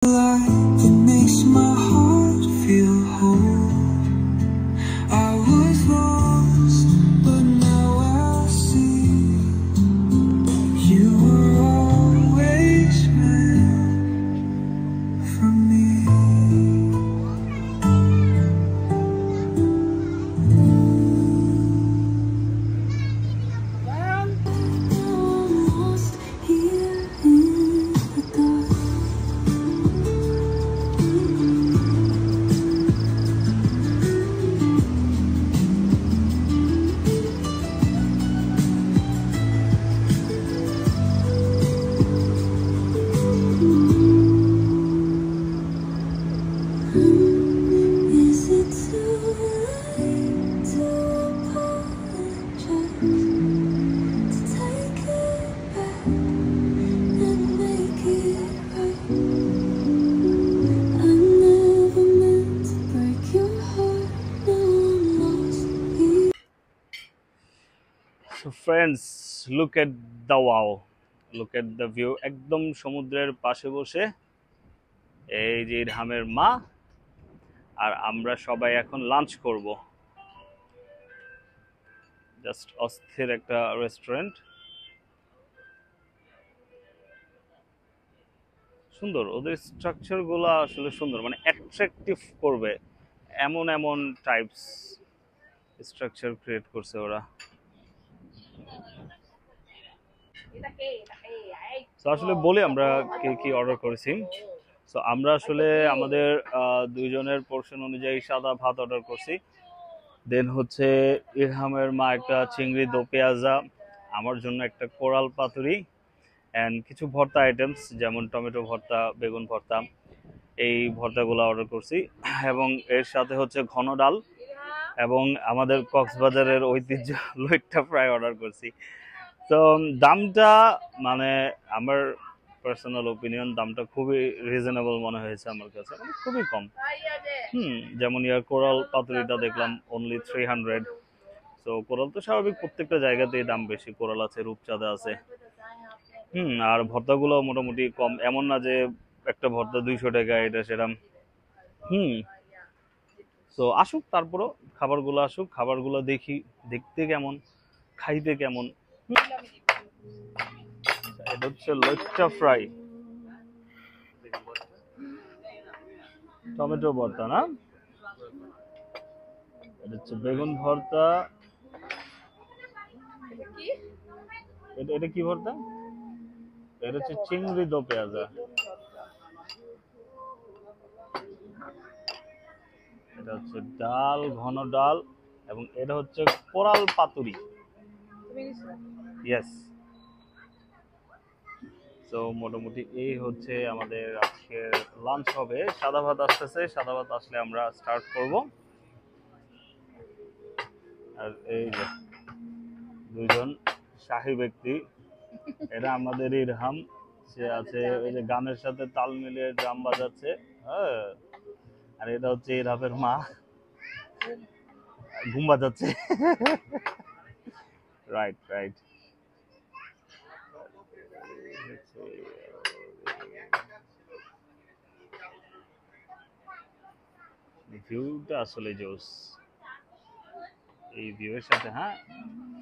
light that makes my heart feel whole. I was lost, but now I see you were always meant for me. Almost here in the dark. Is it too late to apologize, to take it back and make it right? I never meant to break your heart. Now I'm lost here. So friends, look at the wow, look at the view. একদম সমুদ্রের পাশে বসে এই যে ইরহামের মা আর আমরা সবাই এখন লাঞ্চ করব। জাস্ট অস্থির একটা রেস্টুরেন্ট, সুন্দর। ওদের স্ট্রাকচার গুলো আসলে সুন্দর, মানে অ্যাট্রাকটিভ করবে এমন এমন টাইপস স্ট্রাকচার ক্রিয়েট করছে ওরা। তো আসলে বলি আমরা কি কি অর্ডার করেছি। তো আমরা আসলে আমাদের দুইজনের পোর্শন অনুযায়ী সাদা ভাত অর্ডার করছি। দেন হচ্ছে ইরহামের মা একটা চিংড়ি দো পেঁয়াজা, আমার জন্য একটা কোরাল পাতুরি, অ্যান্ড কিছু ভর্তা আইটেমস যেমন টমেটো ভর্তা, বেগুন ভর্তা, এই ভর্তাগুলো অর্ডার করছি। এবং এর সাথে হচ্ছে ঘন ডাল এবং আমাদের কক্সবাজারের ঐতিহ্য লইট্টা ফ্রাই অর্ডার করছি। তো দামটা মানে আমার পার্সোনাল ওপিনিয়ন দামটা খুবই রিজনেবল মনে হয়েছে আমার কাছে, মানে খুবই কম। যেমন ইয়ার কোরাল পাতুরিটা দেখলাম অনলি 300। তো কোরাল তো স্বাভাবিক প্রত্যেকটা জায়গাতেই দাম বেশি, কোরাল আছে, রূপচাঁদা আছে। আর ভর্তাগুলো মোটামুটি কম, এমন না যে একটা ভর্তা 200 টাকা এটা সেরকম। তো আসুক, তারপরও খাবারগুলো আসুক, খাবারগুলো দেখি দেখতে কেমন, খাইতে কেমন। এটা হচ্ছে লইট্টা ফ্রাই, টমেটো ভর্তা না, এটা হচ্ছে বেগুন ভর্তা। এটা কি ভর্তা? এটা হচ্ছে চিংড়ি দো পেঁয়াজা। এটা হচ্ছে ডাল, ঘন ডাল, এবং এটা হচ্ছে কোরাল পাতুরি। ইয়েস। তো মোটামুটি এই হচ্ছে আমাদের আজকের লাঞ্চ হবে। সাদা ভাত আসতেছে, সাদা ভাত আসলে আমরা স্টার্ট করব। আর এই যে দুইজন শাহী ব্যক্তি, এটা আমাদের ইরহাম, সে আছে ওই যে গানের সাথে তাল মিলিয়ে ড্রাম বাজাচ্ছে। হ্যাঁ, আর এটা হচ্ছে ইরহামের মা, ঘুম বাজাচ্ছে। Right right. ভিউটা আসলে জোস। এই ভিউয়ের সাথে, হ্যাঁ,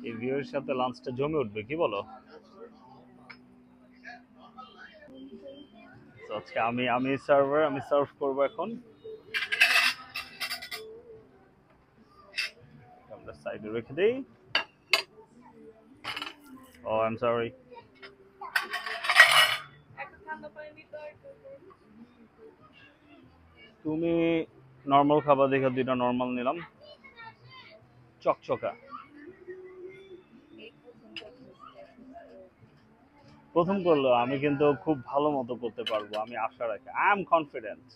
এই ভিউয়ের সাথে লাঞ্চটা জমে উঠবে, কি বলো? তো আজকে আমি সার্ভার, আমি সার্ভ করব এখন। আমরা সাইডে রেখে দেই। ও আই এম সরি। তুমি নর্মাল খাবার দেখে দুইটা নর্মাল নিলাম, চকচকা। প্রথম করলো, আমি কিন্তু খুব ভালো মতো করতে পারবো, আমি আশা রাখি, আই এম কনফিডেন্ট।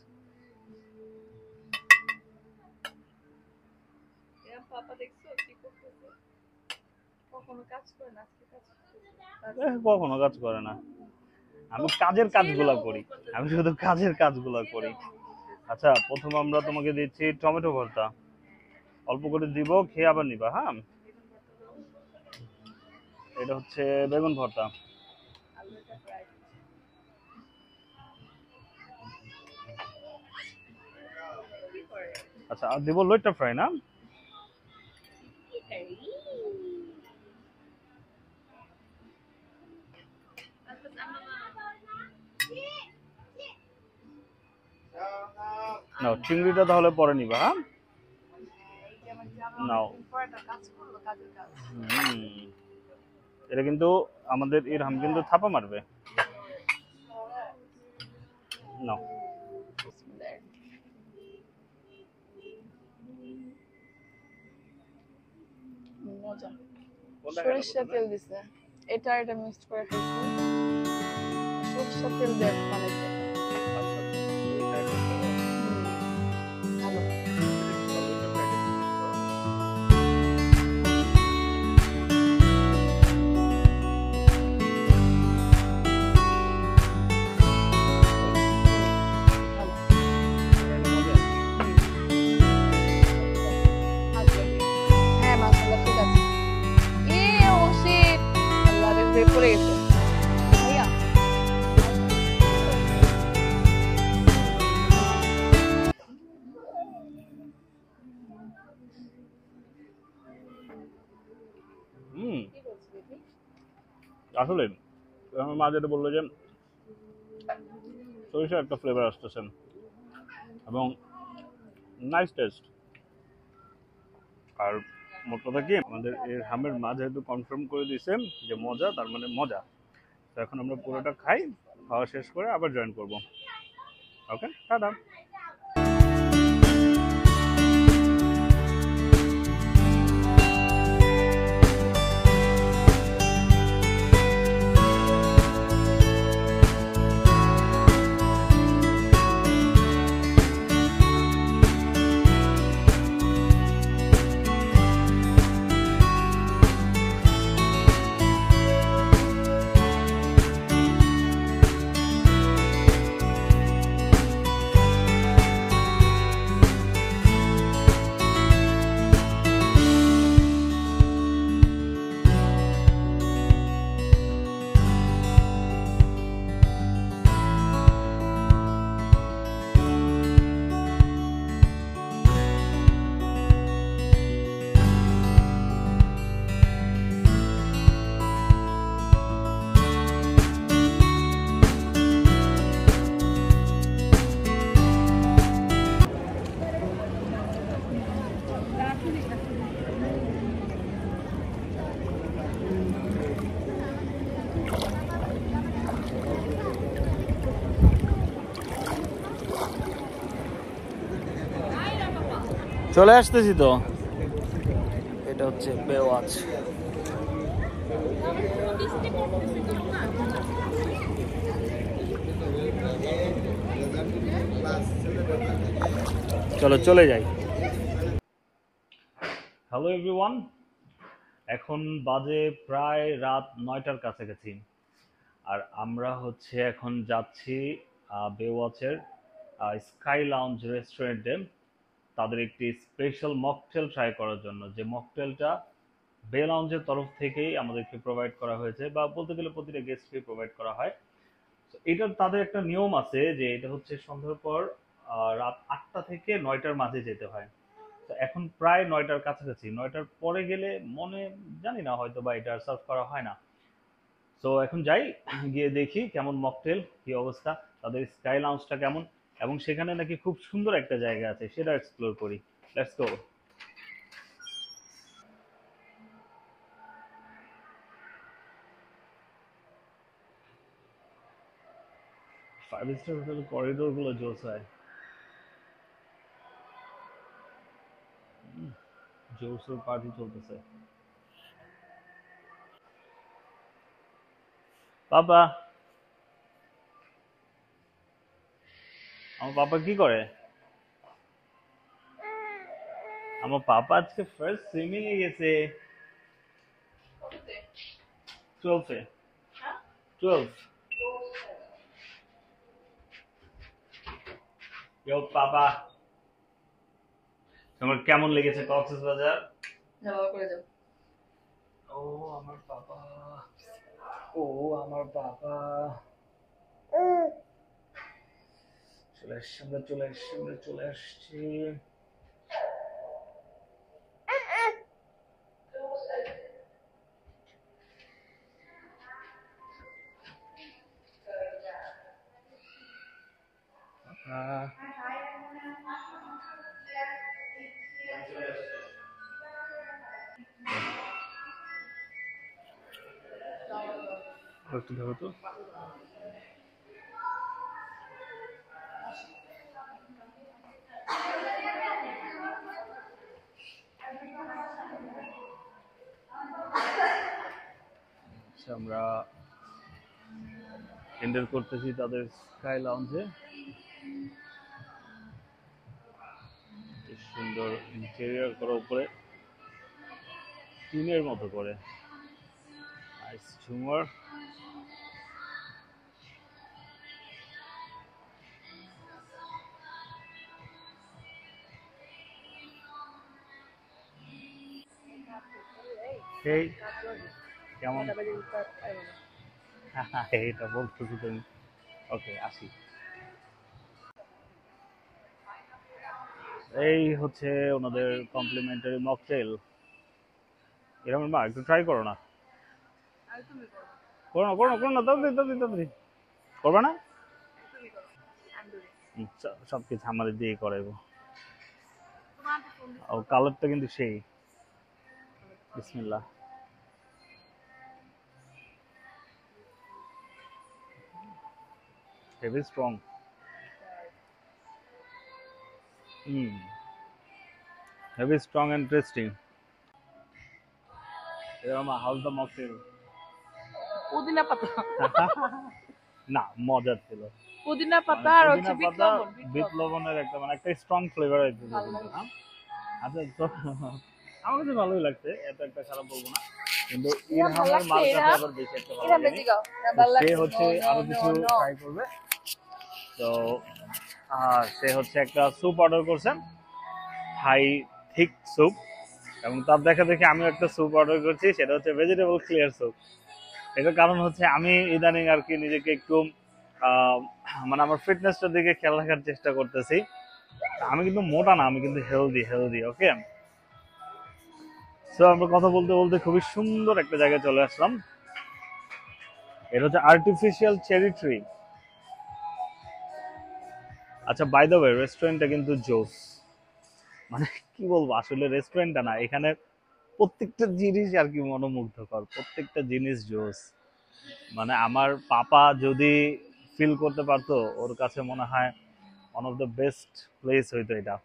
কখনো কাজ করে না, আমি কাজের কাজগুলা করি, আমি শুধু কাজের কাজগুলা করি। আচ্ছা, প্রথম আমরা তোমাকে দিচ্ছি টমেটো ভর্তা, অল্প করে দিব, খেয়ে আবার নিবা। হ্যাঁ, এটা হচ্ছে বেগুন ভর্তা। আচ্ছা, আর দিব লইট্টা ফ্রাই না? নাও চিংড়িটা তাহলে পরে নিবা, হ্যাঁ? নাও। এটা কিন্তু আমাদের ইরহাম কিন্তু থাপা মারবে। নাও। মজা। সরিষা তেল দিছে, এটা মিক্সড করে ফেলছি। সরিষা তেল দিয়ে বানাইছে। ভালো। হ্যাঁ মাশাআল্লাহ ঠিক আছে। ও শিট, আল্লাহ রে পড়ে গেছে ভাইয়া। আসলে আমার মা যেটা বললো যে সরিষার একটা ফ্লেভার আসতেছে এবং নাইস টেস্ট। আর মোট কথা কি, আমাদের ইরহামের মা যেহেতু কনফার্ম করে দিয়েছে যে মজা, তার মানে মজা। তো এখন আমরা পুরোটা খাই, খাওয়া শেষ করে আবার জয়েন করব। ওকে, টাটা। চলে আসতেছি তো। এটা হচ্ছে বেওয়াচ। চলো চলে যাই। হ্যালো এভরিওয়ান, এখন বাজে প্রায় রাত 9টার কাছাকাছি। আর আমরা হচ্ছে এখন যাচ্ছি বেওয়াচের স্কাই লাউঞ্জ রেস্টুরেন্টে তাদের একটি স্পেশাল মকটেল ট্রাই করার জন্য, যে মকটেলটা বে লাউঞ্জের তরফ থেকেই আমাদেরকে প্রোভাইড করা হয়েছে, বা বলতে গেলে প্রতিটা গেস্টকে প্রোভাইড করা হয়। তো এটার তাদের একটা নিয়ম আছে যে এটা হচ্ছে সন্ধ্যার পর রাত 8টা থেকে 9টার মাঝে যেতে হয়। তো এখন প্রায় 9টার কাছাকাছি, 9টার পরে গেলে মনে জানি না, হয়তো বা এটা সার্ভ করা হয় না। তো এখন যাই, গিয়ে দেখি কেমন মকটেল, কি অবস্থা, তাদের স্কাই লাউঞ্জটা কেমন, এবং সেখানে নাকি খুব সুন্দর একটা জায়গা আছে, সেটা এক্সপ্লোর করি। Let's go. 5 star hotel corridor গুলো জোস হয়, জোরসোর পার্টি চলতেছে। পাপা, আমার পাপা কি করে? আমার পাপা আজকে ফার্স্ট সুইমিং এ গেছে। 12 এ। 12। ইয়ো পাপা, তোমার কেমন লেগেছে কক্সবাজার? ভালো করে যাও। ও আমার পাপা, ও আমার পাপা। চলে আসছি আমরা, চলে আসছি। আহ, একটু ধরো তো। আচ্ছা, আমরা এন্টার করতেছি তাদের স্কাই লাউঞ্জে। সুন্দর ইন্টেরিয়র করা, উপরে টিনের মতো করে নাইস ঝুমার। এই কেমন এইটা বলতেছি তুমি। ওকে, আসি। এই হচ্ছে ওনাদের কমপ্লিমেন্টারি মকটেল। এরকম মা একটু ট্রাই করো না। করো না, করো না, করো না, তাড়াতাড়ি তাড়াতাড়ি তাড়াতাড়ি। করবে না? সব কিছু আমাদের দিয়ে করাইবো। ও কালারটা কিন্তু সেই। বিসমিল্লাহ। Heavy strong. Heavy strong and testing. এরকম হাউস দ্য মকটেল। পুদিনা পাতা। না, মজার ছিল। পুদিনা পাতা আর হচ্ছে বিট পাতা, লবণ। বিট লবণের একটা মানে একটা স্ট্রং ফ্লেভার আছে। হ্যাঁ, আচ্ছা তো আমার কাছে ভালোই লাগছে, এত একটা খারাপ বলবো না। কিন্তু ইরহামের মাল কাছে আবার বেশি একটা ভালো লাগে। সে হচ্ছে আরো কিছু ট্রাই করবে। তো সে হচ্ছে একটা স্যুপ অর্ডার করছেন, হাই থিক স্যুপ। এবং তার দেখা দেখে আমিও একটা স্যুপ অর্ডার করছি, সেটা হচ্ছে ভেজিটেবল ক্লিয়ার স্যুপ। এটার কারণ হচ্ছে আমি ইদানিং আর কি নিজেকে একটু মানে আমার ফিটনেসটার দিকে খেয়াল রাখার চেষ্টা করতেছি। আমি কিন্তু মোটা না, আমি কিন্তু হেলদি হেলদি। ওকে, সো আমরা কথা বলতে বলতে খুবই সুন্দর একটা জায়গায় চলে আসলাম। এটা হচ্ছে আর্টিফিশিয়াল চেরি ট্রি। আচ্ছা, বাই দ্য ওয়ে, রেস্টুরেন্টটা কিন্তু জোস। মানে কি বলবো, আসলে রেস্টুরেন্টটা না, এখানে প্রত্যেকটা জিনিস আর কি মনোমুগ্ধকর, প্রত্যেকটা জিনিস জোস। মানে আমার পাপা যদি ফিল করতে পারতো, ওর কাছে মনে হয় one of the best place হইতো এটা।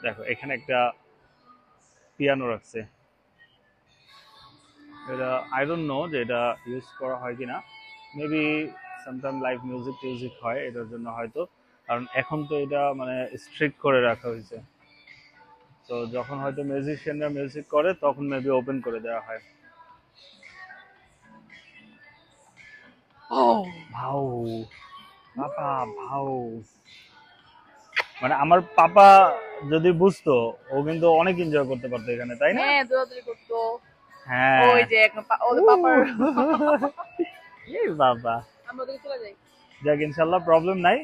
দেখো, এখানে একটা পিয়ানো রাখছে। এটা আই ডোন্ট নো যে এটা ইউজ করা হয় কিনা। মেবি সামটাইম লাইভ মিউজিক টিউজিক হয় এটার জন্য হয়তো। কারণ এখন তো এটা মানে স্ট্রিক্ট করে রাখা হয়েছে। তো যখন হয়তো মিউজিশিয়ানরা মিউজিক করে তখন মেবি ওপেন করে দেওয়া হয়। ভাও পাপা, ভাও। মানে আমার পাপা যদি বুঝতো, ও কিন্তু অনেক এনজয় করতে পারতো এখানে, তাই না? হ্যাঁ, দৌড়াদৌড়ি করতো। হ্যাঁ, ওই যে ওদের পাপার। এই বাবা। আমরা ওদিকে চলে যাই। যাক, ইনশাল্লাহ প্রবলেম নাই।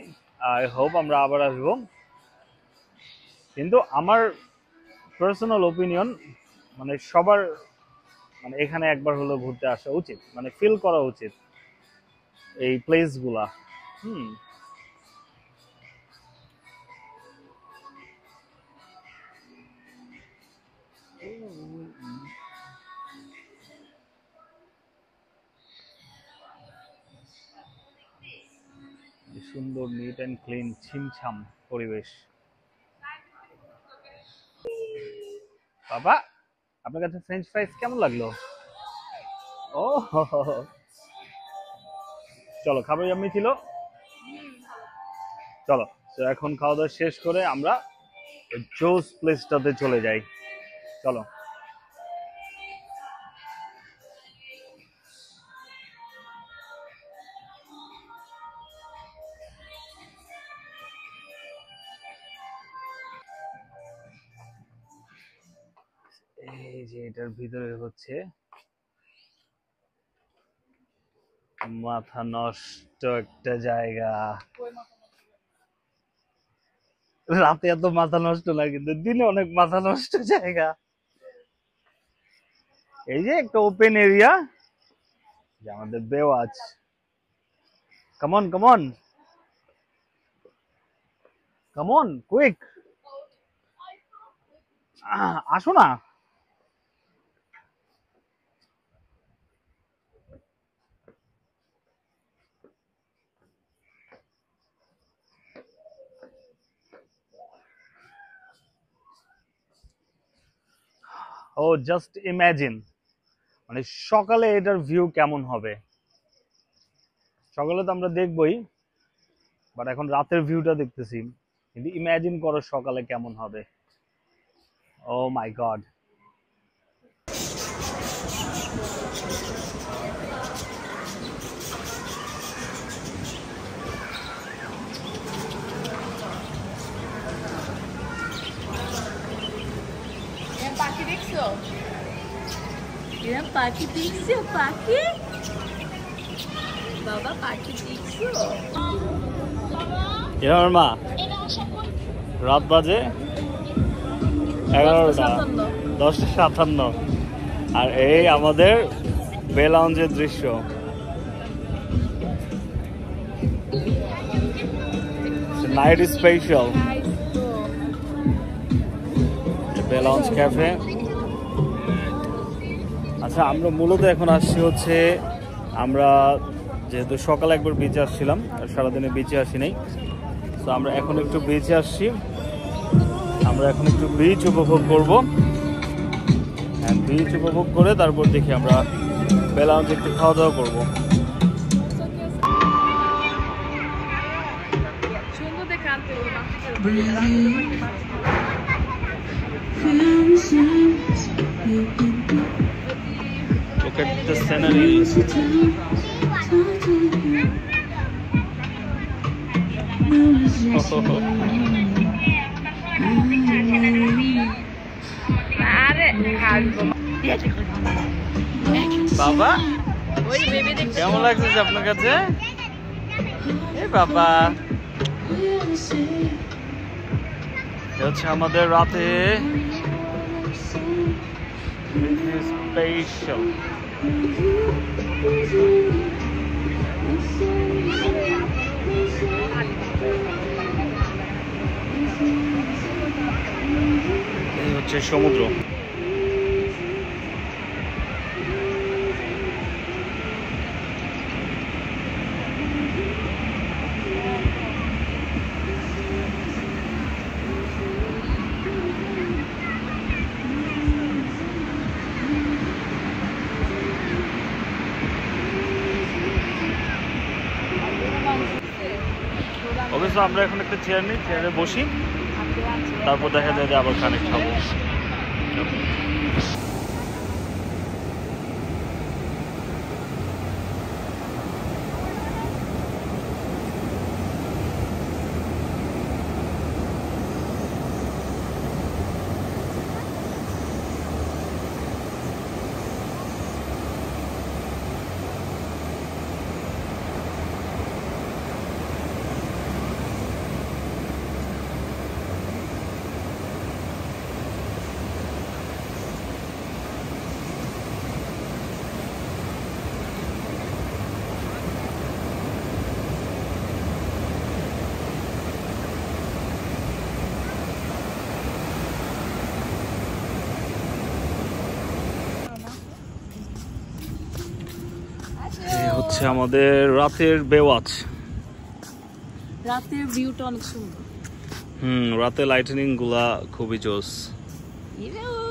আই হোপ আমরা আবার আসবো। কিন্তু আমার পার্সোনাল ওপিনিয়ন, মানে সবার মানে এখানে একবার হলেও ঘুরতে আসা উচিত, মানে ফিল করা উচিত এই প্লেস গুলা। হুম, সুন্দর নিট অ্যান্ড ক্লিন ছিমছাম পরিবেশ। বাবা, আপনার কাছে ফ্রেঞ্চ ফ্রাইস কেমন লাগলো? ও হো হো হো। চলো, খাবার এমনি ছিল। চলো, তো এখন খাওয়া দাওয়া শেষ করে আমরা জোস প্লেসটাতে চলে যাই। চলো। এই যে এটার ভিতরে হচ্ছে মাথা নষ্ট একটা জায়গা। রাতে এত মাথা নষ্ট না, কিন্তু দিনে অনেক মাথা নষ্ট জায়গা। এই যে একটা ওপেন এরিয়া, যে আমাদের বেওয়াচ। কামন কামন কামন কুইক, আসো না। ও জাস্ট ইমাজিন, মানে সকালে এটার ভিউ কেমন হবে। সকালে তো আমরা দেখবই, বাট এখন রাতের ভিউটা দেখতেছি, কিন্তু ইমাজিন করো সকালে কেমন হবে। ও মাই গড। পাখি দেখছো? এরকম পাখি দেখছো? পাখি বাবা, পাখি দেখছো? আমার মা, রাত বাজে 11টা, 10:57, আর এই আমাদের বে লাউঞ্জের দৃশ্য। নাইট স্পেশাল বে লাউঞ্জ ক্যাফে। আচ্ছা, আমরা মূলত এখন আসছি হচ্ছে, আমরা যেহেতু সকালে একবার বিচে আসছিলাম, আর সারাদিনে বিচে আসি নাই, তো আমরা এখন একটু বিচে আসছি। আমরা এখন একটু বিচ উপভোগ করব, বিচ উপভোগ করে তারপর দেখি আমরা বে লাউঞ্জে একটু খাওয়া দাওয়া করবো। সুন্দর দেখে আনতে হবে। Look at the scenery. বাবা, কেমন লাগছে আপনার কাছে? বাবা, হচ্ছে আমাদের রাতে স্পেশাল। এই হচ্ছে সমুদ্র। অবশ্য আমরা এখন একটা চেয়ার নিই, চেয়ারে বসি, তারপর দেখা যায় যে আবার খানিক খাবো। হচ্ছে আমাদের রাতের বেওয়াচ। রাতের ভিউটা অনেক সুন্দর। রাতে লাইটিনিং গুলা খুবই জোস,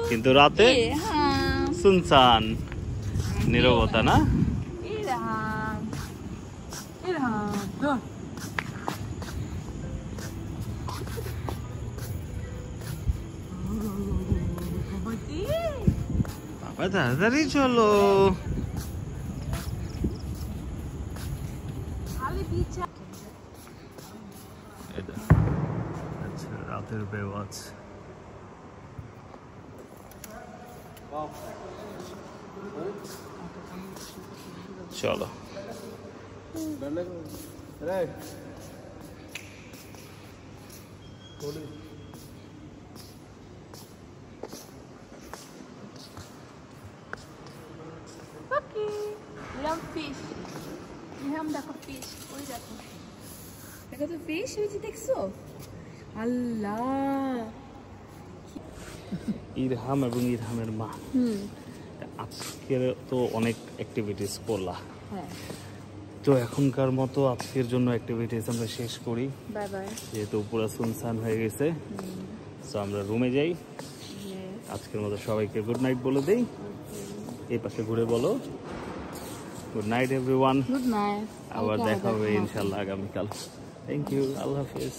কিন্তু রাতে সুনসান, নীরবতা না। বাবা তাড়াতাড়ি চলো। রাতের বেওয়াচ। চলো। ওকে লাভ ফিশ ইরহাম দেখো ফিশ ওই দেখো দেখো তো ফিশ ওই যে দেখছো আল্লাহ ইরহাম এবং ইরহামের মা আজকের তো অনেক অ্যাক্টিভিটিস করলা হ্যাঁ তো এখনকার মতো আজকের জন্য অ্যাক্টিভিটিস আমরা শেষ করি বাই বাই যেহেতু পুরো সুনসান হয়ে গেছে তো আমরা রুমে যাই আজকের মতো সবাইকে গুড নাইট বলে দেই এই পাশে ঘুরে বলো good night everyone good night আবার দেখা হবে ইনশাআল্লাহ আগামীকাল থ্যাংক ইউ আল্লাহ হাফেজ